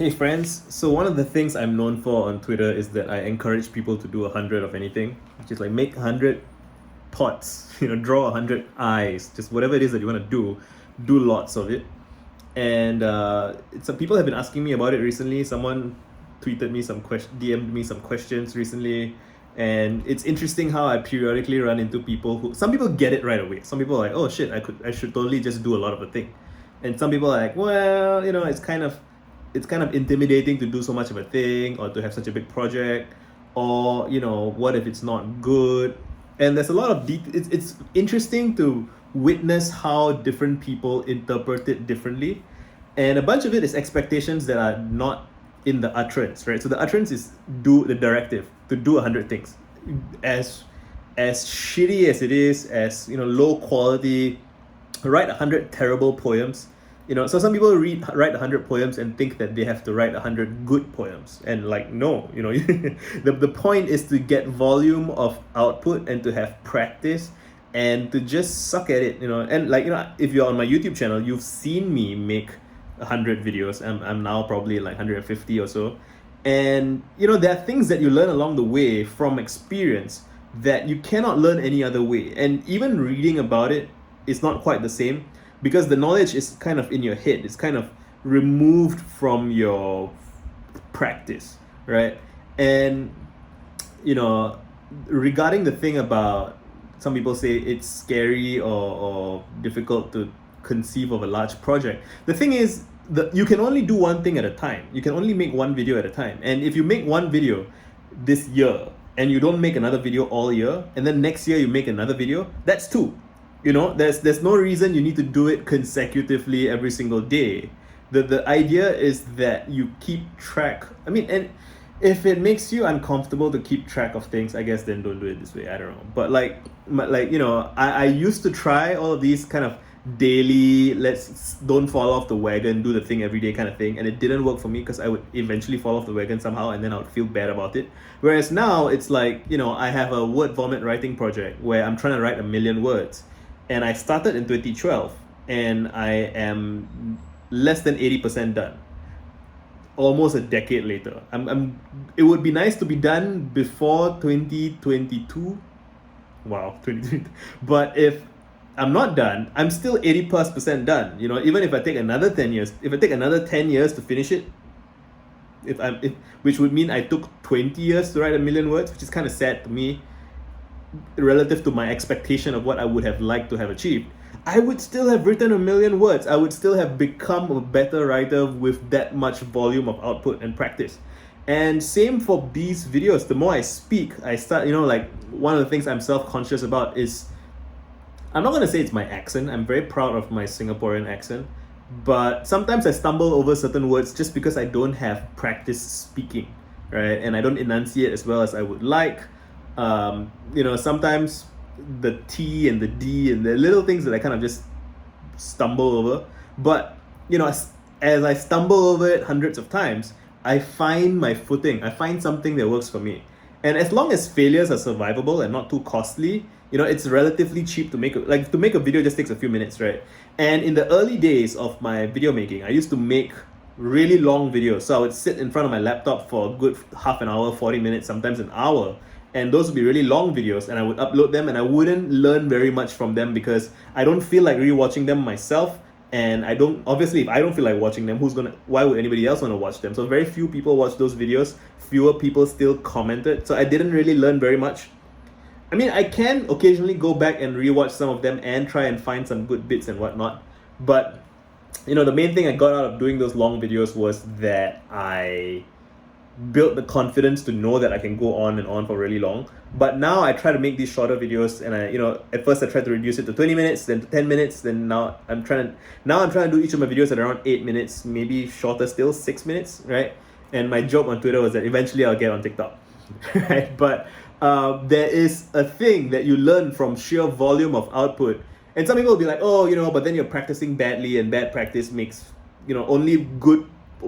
Hey friends, so one of the things I'm known for on Twitter is that I encourage people to do 100 of anything, which is like make 100 pots, draw 100 eyes, just whatever it is that you want to do lots of it. And some people have been asking me about it recently. Someone tweeted me DM'd me some questions recently, and it's interesting how I periodically run into people who some people get it right away. Some people are like, oh shit, I should totally just do a lot of the thing, and some people are like, well, it's kind of intimidating to do so much of a thing or to have such a big project, or what if it's not good. And there's a lot of it's interesting to witness how different people interpret it differently, and a bunch of it is expectations that are not in the utterance, right? So the utterance is do the directive to do 100 things, as shitty as it is, as low quality. Write 100 terrible poems. So some people write 100 poems and think that they have to write 100 good poems, and like, no, the point is to get volume of output and to have practice and to just suck at it. And like, if you're on my YouTube channel, you've seen me make 100 videos. I'm now probably like 150 or so, and there are things that you learn along the way from experience that you cannot learn any other way, and even reading about it is not quite the same, because the knowledge is kind of in your head. It's kind of removed from your practice, right? And regarding the thing about, some people say it's scary or difficult to conceive of a large project. The thing is that you can only do one thing at a time. You can only make one video at a time. And if you make one video this year and you don't make another video all year, and then next year you make another video, that's two. There's no reason you need to do it consecutively every single day. The idea is that you keep track. And if it makes you uncomfortable to keep track of things, I guess then don't do it this way. I don't know. But I used to try all of these kind of daily, let's don't fall off the wagon, do the thing every day kind of thing, and it didn't work for me because I would eventually fall off the wagon somehow, and then I would feel bad about it. Whereas now it's like, I have a word vomit writing project where I'm trying to write 1,000,000 words. And I started in 2012, and I am less than 80% done. Almost a decade later. It would be nice to be done before 2022. Wow, 2022. But if I'm not done, I'm still 80% done. Even if I take another 10 years, if I take another 10 years to finish it, which would mean I took 20 years to write 1,000,000 words, which is kind of sad to me, relative to my expectation of what I would have liked to have achieved. I would still have written 1,000,000 words. I would still have become a better writer with that much volume of output and practice. And same for these videos. The more I speak, I start, one of the things I'm self-conscious about is, I'm not going to say it's my accent. I'm very proud of my Singaporean accent. But sometimes I stumble over certain words just because I don't have practice speaking, right? And I don't enunciate as well as I would like. Sometimes the T and the D and the little things that I kind of just stumble over. But, as I stumble over it hundreds of times, I find my footing. I find something that works for me. And as long as failures are survivable and not too costly, it's relatively cheap to make a video just takes a few minutes, right? And in the early days of my video making, I used to make really long videos. So I would sit in front of my laptop for a good half an hour, 40 minutes, sometimes an hour. And those would be really long videos, and I would upload them, and I wouldn't learn very much from them because I don't feel like rewatching them myself. And obviously, if I don't feel like watching them, why would anybody else want to watch them? So very few people watch those videos. Fewer people still commented. So I didn't really learn very much. I can occasionally go back and rewatch some of them and try and find some good bits and whatnot. But, the main thing I got out of doing those long videos was that I built the confidence to know that I can go on and on for really long. But now I try to make these shorter videos, and at first I tried to reduce it to 20 minutes, then to 10 minutes, then now I'm trying to do each of my videos at around 8 minutes, maybe shorter still, 6 minutes, right? And my joke on Twitter was that eventually I'll get on TikTok, right? But there is a thing that you learn from sheer volume of output. And some people will be like, oh, but then you're practicing badly, and bad practice makes,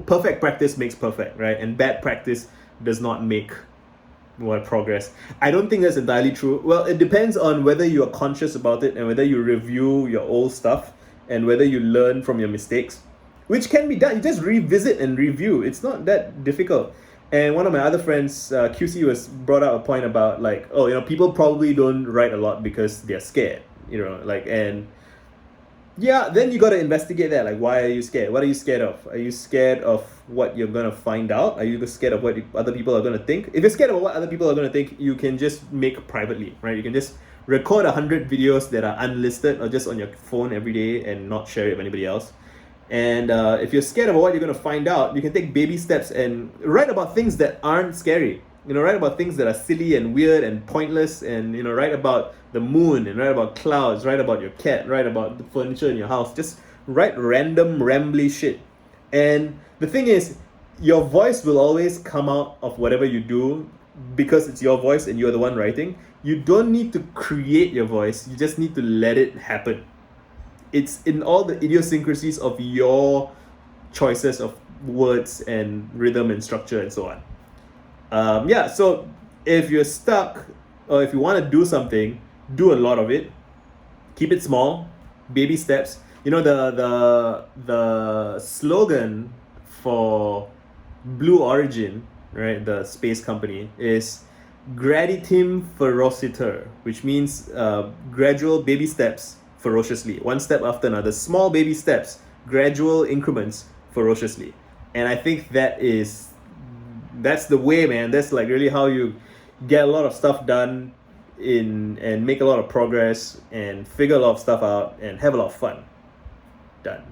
perfect practice makes perfect, right? And bad practice does not make progress. I don't think that's entirely true. Well, it depends on whether you are conscious about it and whether you review your old stuff and whether you learn from your mistakes. which can be done. You just revisit and review. It's not that difficult. And one of my other friends, QC, was brought out a point about like, oh, people probably don't write a lot because they're scared, and yeah, then you got to investigate that. Like, why are you scared? What are you scared of? Are you scared of what you're gonna find out? Are you scared of what other people are gonna think? If you're scared of what other people are gonna think, you can just make privately, right? You can just record 100 videos that are unlisted or just on your phone every day and not share it with anybody else. And if you're scared of what you're gonna find out, you can take baby steps and write about things that aren't scary. Write about things that are silly and weird and pointless, and write about the moon, and write about clouds, write about your cat, write about the furniture in your house. Just write random rambly shit. And the thing is, your voice will always come out of whatever you do because it's your voice and you're the one writing. You don't need to create your voice, you just need to let it happen. It's in all the idiosyncrasies of your choices of words and rhythm and structure and so on. So if you're stuck or if you want to do something, do a lot of it. Keep it small, baby steps. The slogan for Blue Origin, right, the space company, is Graditim Ferociter, which means gradual baby steps ferociously, one step after another, small baby steps, gradual increments ferociously. And I think that's the way, man. That's like really how you get a lot of stuff done and make a lot of progress and figure a lot of stuff out and have a lot of fun. Done.